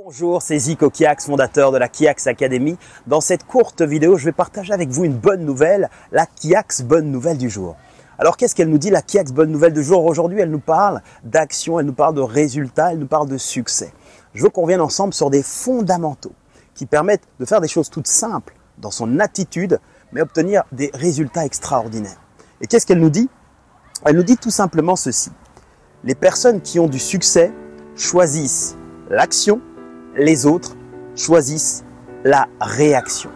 Bonjour, c'est Zico Kiax, fondateur de la Kiax Academy. Dans cette courte vidéo, je vais partager avec vous une bonne nouvelle, la Kiax bonne nouvelle du jour. Alors qu'est-ce qu'elle nous dit, la Kiax bonne nouvelle du jour? Aujourd'hui, elle nous parle d'action, elle nous parle de résultats, elle nous parle de succès. Je veux qu'on revienne ensemble sur des fondamentaux qui permettent de faire des choses toutes simples dans son attitude, mais obtenir des résultats extraordinaires. Et qu'est-ce qu'elle nous dit? Elle nous dit tout simplement ceci. Les personnes qui ont du succès choisissent l'action, les autres choisissent la réaction.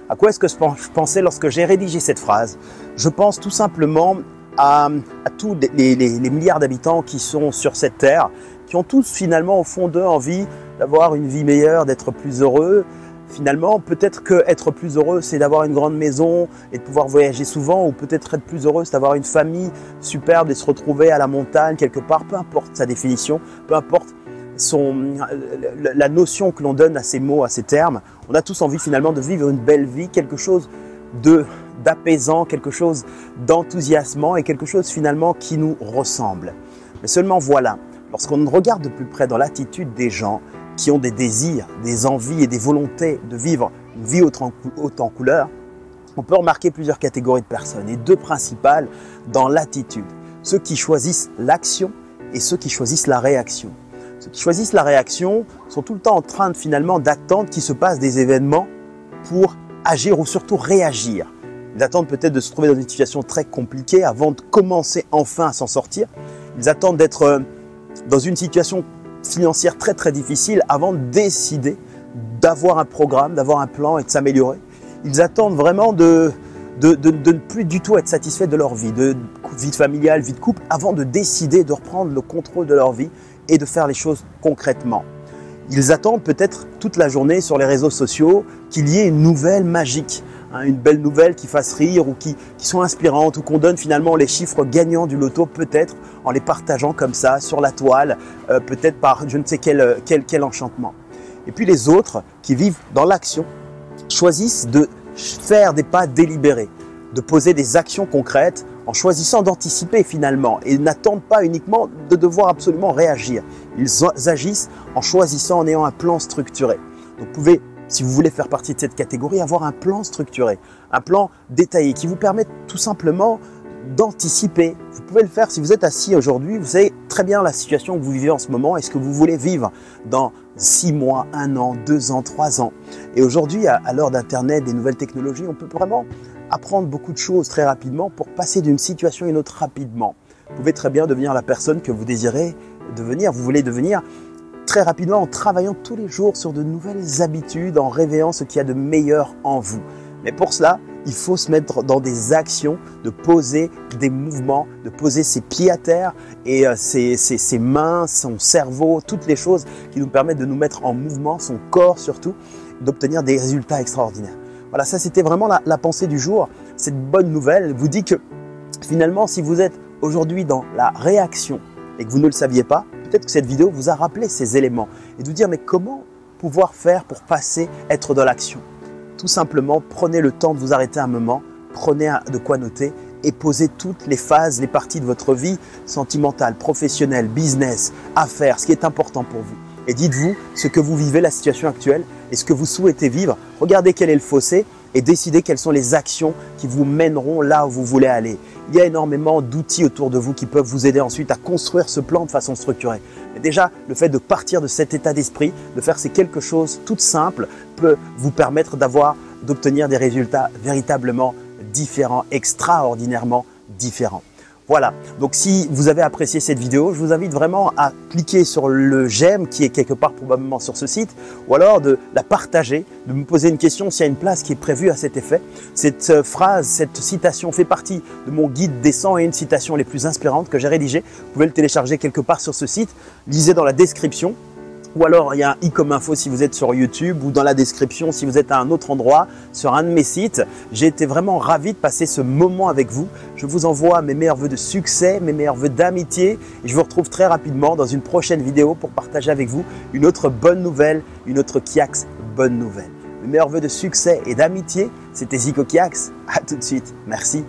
À quoi est-ce que je pensais lorsque j'ai rédigé cette phrase? Je pense tout simplement à tous les milliards d'habitants qui sont sur cette terre, qui ont tous finalement au fond d'eux envie d'avoir une vie meilleure, d'être plus heureux. Finalement, peut-être que être plus heureux, c'est d'avoir une grande maison et de pouvoir voyager souvent, ou peut-être être plus heureux, c'est d'avoir une famille superbe et se retrouver à la montagne quelque part, peu importe sa définition, peu importe la notion que l'on donne à ces mots, à ces termes. On a tous envie finalement de vivre une belle vie, quelque chose d'apaisant, quelque chose d'enthousiasmant et quelque chose finalement qui nous ressemble. Mais seulement voilà, lorsqu'on regarde de plus près dans l'attitude des gens qui ont des désirs, des envies et des volontés de vivre une vie haute en couleur, on peut remarquer plusieurs catégories de personnes et deux principales dans l'attitude. Ceux qui choisissent l'action et ceux qui choisissent la réaction. Ceux qui choisissent la réaction sont tout le temps en train finalement d'attendre qu'il se passe des événements pour agir ou surtout réagir. Ils attendent peut-être de se trouver dans une situation très compliquée avant de commencer enfin à s'en sortir. Ils attendent d'être dans une situation financière très difficile avant de décider d'avoir un programme, d'avoir un plan et de s'améliorer. Ils attendent vraiment de ne plus du tout être satisfaits de leur vie, de vie familiale, vie de couple, avant de décider de reprendre le contrôle de leur vie et de faire les choses concrètement. Ils attendent peut-être toute la journée sur les réseaux sociaux qu'il y ait une nouvelle magique, une belle nouvelle qui fasse rire ou qui soit inspirante, ou qu'on donne finalement les chiffres gagnants du loto, peut-être en les partageant comme ça sur la toile, peut-être par je ne sais quel enchantement. Et puis les autres qui vivent dans l'action choisissent de faire des pas délibérés, de poser des actions concrètes en choisissant d'anticiper finalement et n'attendent pas uniquement de devoir absolument réagir. Ils agissent en choisissant, en ayant un plan structuré. Donc vous pouvez, si vous voulez faire partie de cette catégorie, avoir un plan structuré, un plan détaillé qui vous permet tout simplement d'anticiper. Vous pouvez le faire si vous êtes assis aujourd'hui, vous savez très bien la situation que vous vivez en ce moment et ce que vous voulez vivre dans 6 mois, 1 an, 2 ans, 3 ans. Et aujourd'hui, à l'heure d'Internet, des nouvelles technologies, on peut vraiment apprendre beaucoup de choses très rapidement pour passer d'une situation à une autre rapidement. Vous pouvez très bien devenir la personne que vous désirez devenir, vous voulez devenir très rapidement en travaillant tous les jours sur de nouvelles habitudes, en réveillant ce qu'il y a de meilleur en vous. Mais pour cela, il faut se mettre dans des actions, de poser des mouvements, de poser ses pieds à terre et ses mains, son cerveau, toutes les choses qui nous permettent de nous mettre en mouvement, son corps surtout, d'obtenir des résultats extraordinaires. Voilà, ça c'était vraiment la pensée du jour. Cette bonne nouvelle vous dit que finalement, si vous êtes aujourd'hui dans la réaction et que vous ne le saviez pas, peut-être que cette vidéo vous a rappelé ces éléments et de vous dire mais comment pouvoir faire pour être dans l'action? Tout simplement, prenez le temps de vous arrêter un moment, prenez de quoi noter et posez toutes les phases, les parties de votre vie sentimentale, professionnelle, business, affaires, ce qui est important pour vous. Et dites-vous ce que vous vivez, la situation actuelle et ce que vous souhaitez vivre. Regardez quel est le fossé et décidez quelles sont les actions qui vous mèneront là où vous voulez aller. Il y a énormément d'outils autour de vous qui peuvent vous aider ensuite à construire ce plan de façon structurée. Mais déjà, le fait de partir de cet état d'esprit, de faire ces quelque chose tout simple, peut vous permettre d'obtenir des résultats véritablement différents, extraordinairement différents. Voilà, donc si vous avez apprécié cette vidéo, je vous invite vraiment à cliquer sur le j'aime qui est quelque part probablement sur ce site, ou alors de la partager, de me poser une question s'il y a une place qui est prévue à cet effet. Cette phrase, cette citation fait partie de mon guide des 101 citations les plus inspirantes que j'ai rédigé. Vous pouvez le télécharger quelque part sur ce site, lisez dans la description. Ou alors il y a un i comme info si vous êtes sur YouTube, ou dans la description si vous êtes à un autre endroit sur un de mes sites. J'ai été vraiment ravi de passer ce moment avec vous. Je vous envoie mes meilleurs vœux de succès, mes meilleurs vœux d'amitié et je vous retrouve très rapidement dans une prochaine vidéo pour partager avec vous une autre bonne nouvelle, une autre Kiax bonne nouvelle. Mes meilleurs vœux de succès et d'amitié, c'était Zico Kiax. À tout de suite. Merci.